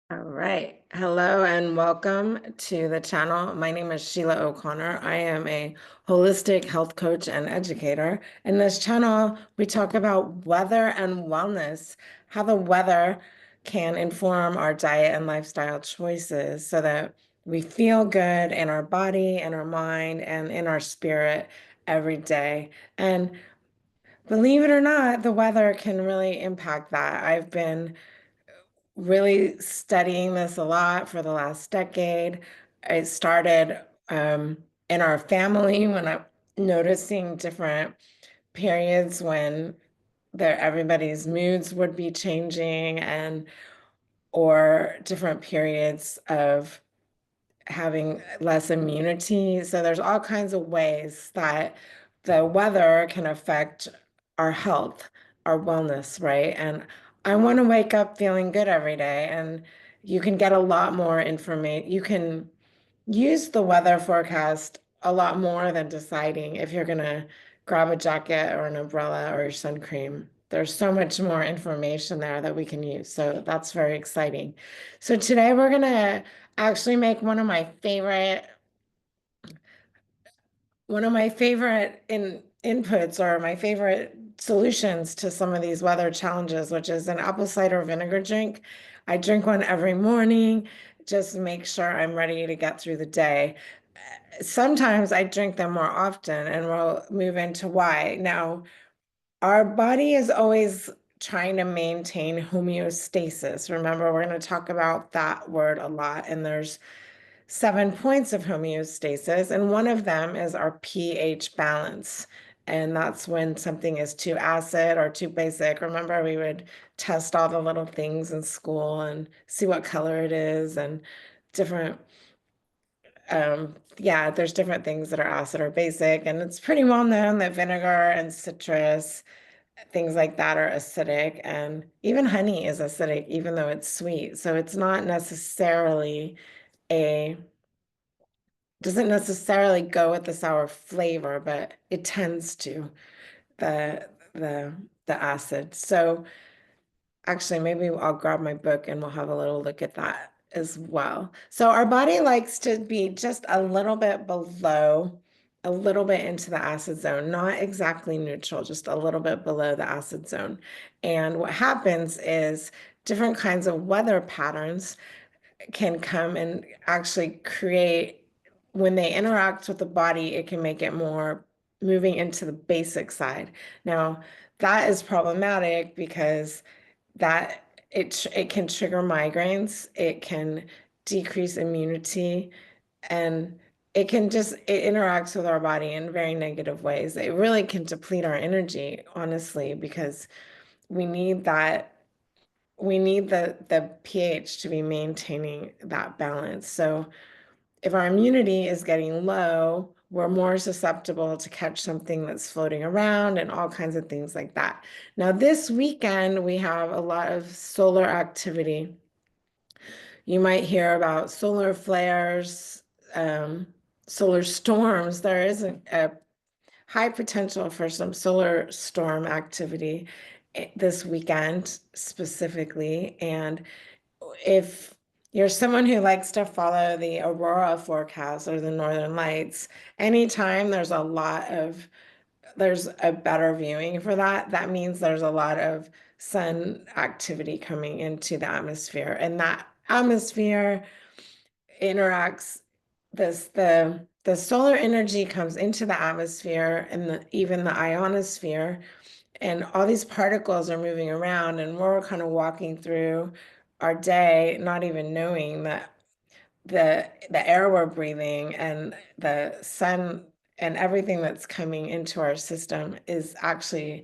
All right. Hello and welcome to the channel. My name is Sheila O'Connor. I am a holistic health coach and educator. In this channel, we talk about weather and wellness, how the weather can inform our diet and lifestyle choices so that we feel good in our body, in our mind, and in our spirit every day. And believe it or not, the weather can really impact that. I've been really studying this a lot for the last decade. I started in our family when I'm noticing different periods when everybody's moods would be changing and or different periods of having less immunity. So there's all kinds of ways that the weather can affect our health, our wellness, right? And I want to wake up feeling good every day. And you can get a lot more information. You can use the weather forecast a lot more than deciding if you're going to grab a jacket or an umbrella or your sun cream. There's so much more information there that we can use. So that's very exciting. So today we're going to actually make one of my favorite inputs or my favorite solutions to some of these weather challenges, which is an apple cider vinegar drink. I drink one every morning, just to make sure I'm ready to get through the day. Sometimes I drink them more often, and we'll move into why. Now, our body is always trying to maintain homeostasis. Remember, we're going to talk about that word a lot, and there's 7 points of homeostasis, and one of them is our pH balance. And that's when something is too acid or too basic. Remember, we would test all the little things in school and see what color it is and different, yeah, there's different things that are acid or basic. And it's pretty well known that vinegar and citrus, things like that are acidic. And even honey is acidic, even though it's sweet. So it's not necessarily a doesn't necessarily go with the sour flavor, but it tends to the the the acid. So actually, maybe I'll grab my book and we'll have a little look at that as well. So our body likes to be just a little bit below, a little bit into the acid zone, not exactly neutral, just a little bit below the acid zone. And what happens is different kinds of weather patterns can come and actually create, when they interact with the body, it can make it more moving into the basic side. Now, that is problematic because it can trigger migraines, it can decrease immunity, and it interacts with our body in very negative ways. It really can deplete our energy, honestly, because we need that we need the pH to be maintaining that balance. So if our immunity is getting low, we're more susceptible to catch something that's floating around and all kinds of things like that. Now, this weekend, we have a lot of solar activity. You might hear about solar flares, solar storms. There is a high potential for some solar storm activity this weekend specifically. And if you're someone who likes to follow the aurora forecast or the northern lights, anytime there's a better viewing for that, that means there's a lot of sun activity coming into the atmosphere. And that atmosphere interacts the solar energy comes into the atmosphere and even the ionosphere, and all these particles are moving around, and we're kind of walking through our day not even knowing that the air we're breathing and the sun and everything that's coming into our system is actually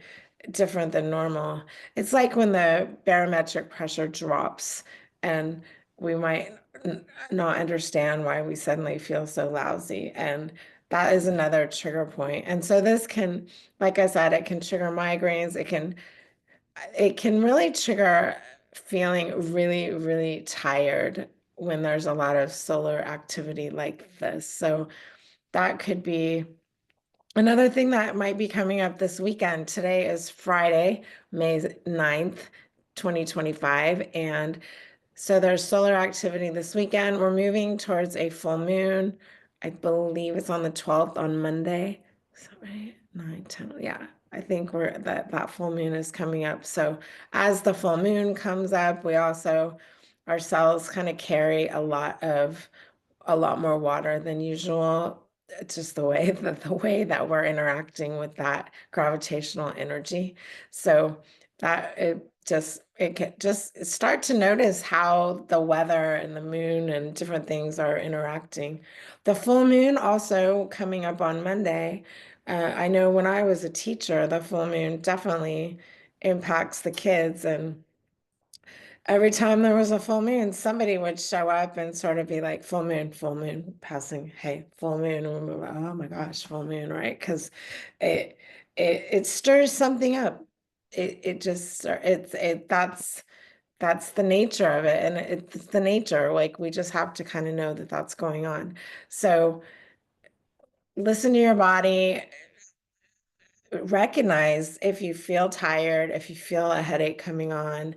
different than normal. It's like when the barometric pressure drops and we might not understand why we suddenly feel so lousy. And that is another trigger point. And so this can, like I said, it can trigger migraines. It can really trigger feeling really, really tired when there's a lot of solar activity like this. So that could be another thing that might be coming up this weekend. Today is Friday, May 9th, 2025, and So there's solar activity this weekend. We're moving towards a full moon. I believe it's on the 12th on Monday. Is that right? 9, 10. Yeah. I think that full moon is coming up. So as the full moon comes up, we also our cells kind of carry a lot more water than usual. It's just the way that we're interacting with that gravitational energy. So that it can just start to notice how the weather and the moon and different things are interacting. The full moon also coming up on Monday. I know when I was a teacher, the full moon definitely impacts the kids, and every time there was a full moon, somebody would show up and sort of be like, full moon, passing, hey, full moon. And we're like, oh my gosh, full moon, right? Because it, it stirs something up. It just, that's the nature of it. And it's the nature, like we just have to kind of know that that's going on. So listen to your body, recognize if you feel tired, if you feel a headache coming on,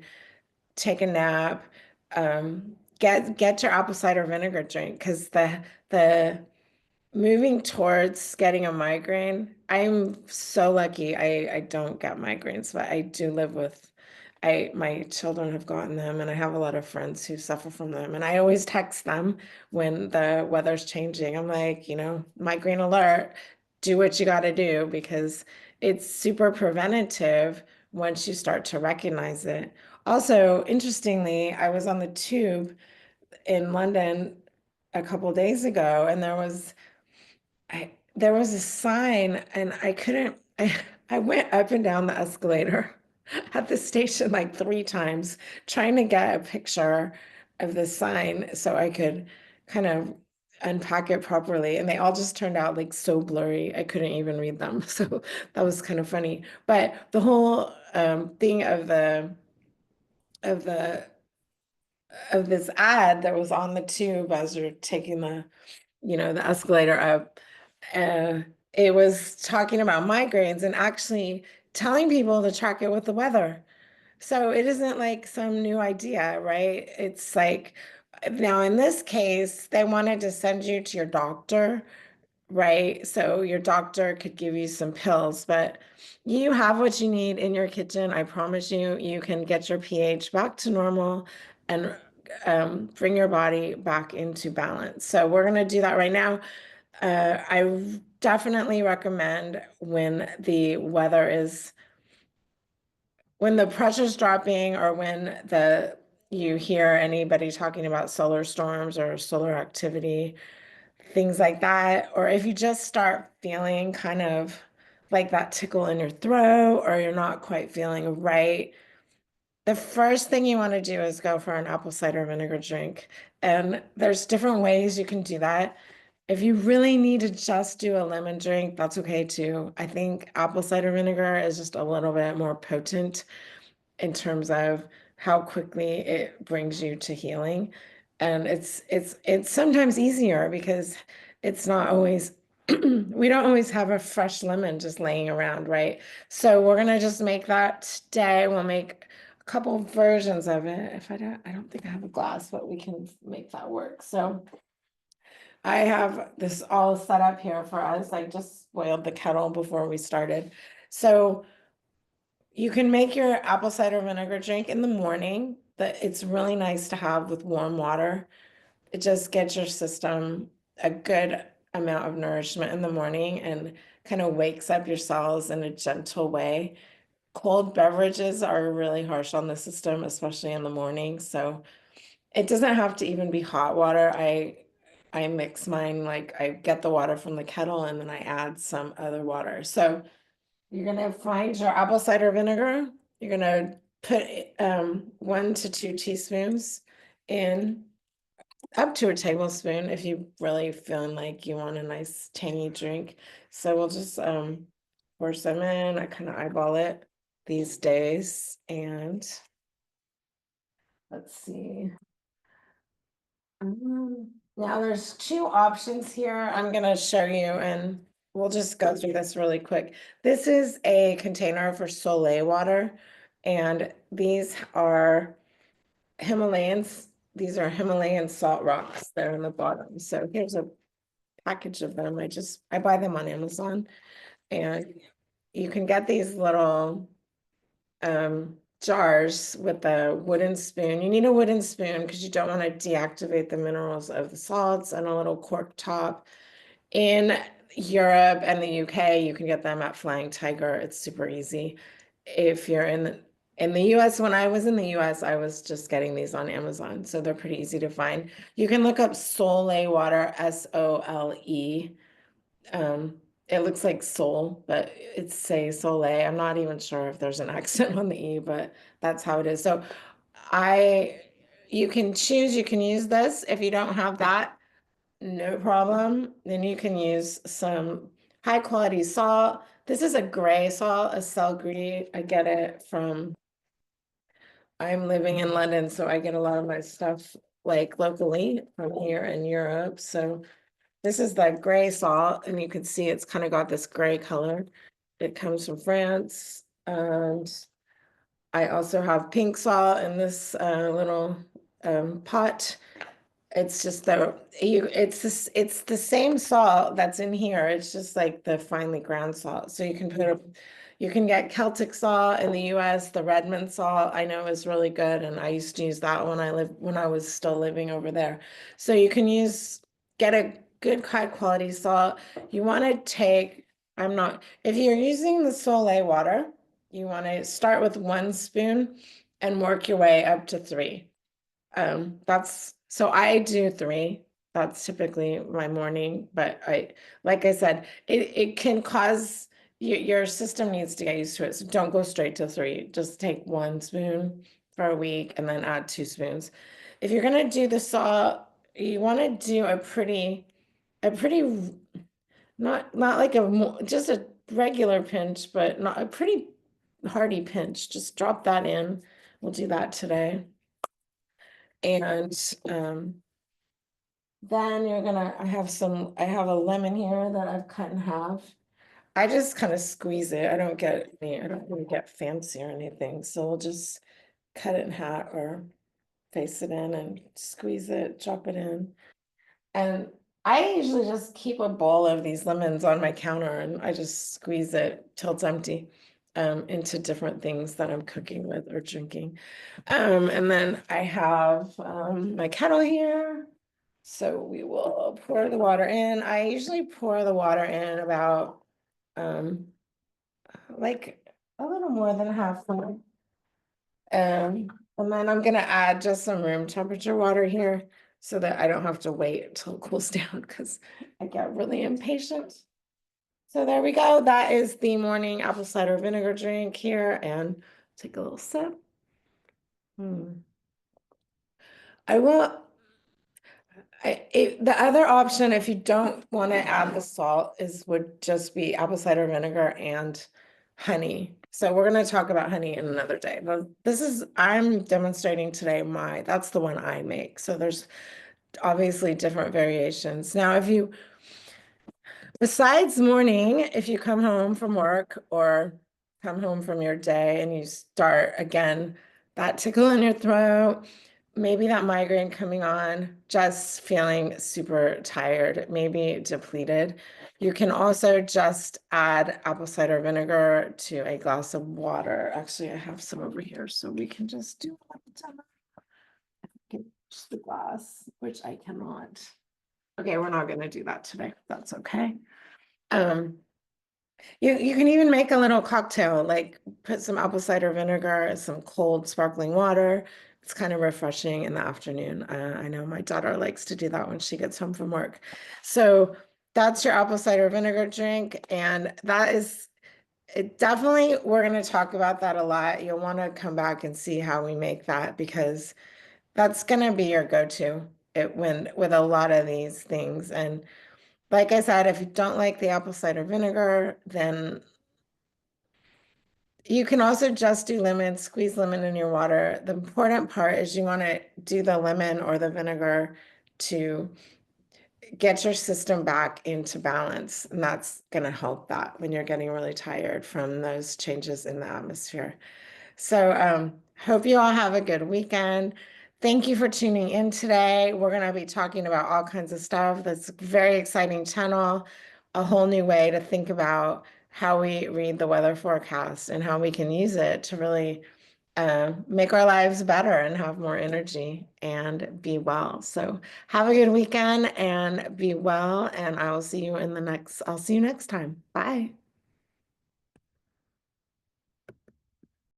take a nap, get your apple cider vinegar drink because the moving towards getting a migraine, I'm so lucky. I don't get migraines, but I do live with my children have gotten them, and I have a lot of friends who suffer from them. And I always text them when the weather's changing. I'm like, migraine alert, do what you got to do because it's super preventative once you start to recognize it. Also, interestingly, I was on the tube in London a couple days ago, and there was a sign, and I went up and down the escalator at the station like 3 times trying to get a picture of the sign so I could kind of unpack it properly, and they all just turned out like so blurry I couldn't even read them. So that was kind of funny. But the whole thing of the of this ad that was on the tube as you're taking the escalator up. Uh, it was talking about migraines and actually telling people to track it with the weather. So it isn't like some new idea, right? It's like now in this case, they wanted to send you to your doctor, right? So your doctor could give you some pills, but you have what you need in your kitchen. I promise you, you can get your pH back to normal and bring your body back into balance. So we're going to do that right now. I definitely recommend when the pressure's dropping or when you hear anybody talking about solar storms or solar activity, things like that, or if you just start feeling kind of like that tickle in your throat or you're not quite feeling right, the first thing you want to do is go for an apple cider vinegar drink. And there's different ways you can do that. If you really need to just do a lemon drink, that's okay too. I think apple cider vinegar is just a little bit more potent in terms of how quickly it brings you to healing. And it's sometimes easier because it's not always we don't always have a fresh lemon just laying around, right? So we're gonna just make that today. We'll make a couple versions of it. If I don't think I have a glass, but we can make that work. So I have this all set up here for us. I just boiled the kettle before we started. So you can make your apple cider vinegar drink in the morning, but it's really nice to have with warm water. It just gets your system a good amount of nourishment in the morning and kind of wakes up your cells in a gentle way. Cold beverages are really harsh on the system, especially in the morning. So it doesn't have to even be hot water. I mix mine, like I get the water from the kettle and then I add some other water. So you're gonna find your apple cider vinegar. You're gonna put 1 to 2 teaspoons in, up to a tablespoon if you really feeling like you want a nice tangy drink. So we'll just pour some in. I kind of eyeball it these days. And let's see. Now there's 2 options here. I'm gonna show you and we'll just go through this really quick. This is a container for Soleil water, and these are Himalayans. These are Himalayan salt rocks. They're in the bottom. So here's a package of them. I buy them on Amazon, and you can get these little jars with a wooden spoon. You need a wooden spoon because you don't want to deactivate the minerals of the salts, and a little cork top. In Europe and the UK, you can get them at Flying Tiger. It's super easy. If you're in the US, when I was in the US, I was just getting these on Amazon, so they're pretty easy to find. You can look up Sole water, Sole. It looks like soul, but it's say Soleil. I'm not even sure if there's an accent on the E, but that's how it is. So I, you can choose, you can use this. If you don't have that, no problem. Then you can use some high quality salt. This is a gray salt, a Cell Gris. I get it from, I'm living in London, so I get a lot of my stuff like locally from here in Europe. So this is the gray salt, and you can see it's kind of got this gray color. It comes from France. And I also have pink salt in this little pot. It's just it's the same salt that's in here. It's just like the finely ground salt. So you can get Celtic salt in the US. The Redmond salt I know is really good, and I used to use that when I was still living over there. So you can get a good high quality salt. You want to take, if you're using the Soleil water, you want to start with 1 spoon and work your way up to 3. So I do 3. That's typically my morning, but like I said, it can cause your system needs to get used to it. So don't go straight to 3. Just take 1 spoon for a week and then add 2 spoons. If you're gonna do the salt, you want to do a pretty, not like just a regular pinch, but not a pretty hearty pinch. Just drop that in. We'll do that today. And then I have a lemon here that I've cut in half. I just kind of squeeze it. I don't really get fancy or anything. So we'll just cut it in half or face it in and squeeze it, drop it in. And I usually just keep a bowl of these lemons on my counter, and I just squeeze it till it's empty into different things that I'm cooking with or drinking. And then I have my kettle here. So we will pour the water in. I usually pour the water in about like a little more than half full. And then I'm gonna add just some room temperature water here so that I don't have to wait until it cools down because I get really impatient. So there we go. That is the morning apple cider vinegar drink here, and take a little sip. I will. The other option, if you don't want to add the salt, would just be apple cider vinegar and honey. So we're going to talk about honey in another day. But I'm demonstrating today that's the one I make. So there's obviously different variations. Now, besides morning, if you come home from work or come home from your day and you start again, that tickle in your throat, maybe that migraine coming on, just feeling super tired, maybe depleted. You can also just add apple cider vinegar to a glass of water. Actually, I have some over here, so we can just do the glass, which I cannot. Okay, we're not going to do that today. That's okay. You can even make a little cocktail, like put some apple cider vinegar, some cold sparkling water. It's kind of refreshing in the afternoon. I know my daughter likes to do that when she gets home from work. So that's your apple cider vinegar drink. And definitely, we're going to talk about that a lot. You'll want to come back and see how we make that, because that's going to be your go-to with a lot of these things. And like I said, if you don't like the apple cider vinegar, then you can also just do lemon, squeeze lemon in your water. The important part is you want to do the lemon or the vinegar to get your system back into balance. And that's going to help that when you're getting really tired from those changes in the atmosphere. So hope you all have a good weekend. Thank you for tuning in today. We're going to be talking about all kinds of stuff. That's a very exciting channel, a whole new way to think about how we read the weather forecast and how we can use it to really make our lives better and have more energy and be well. So have a good weekend and be well. And I'll see you next time. Bye.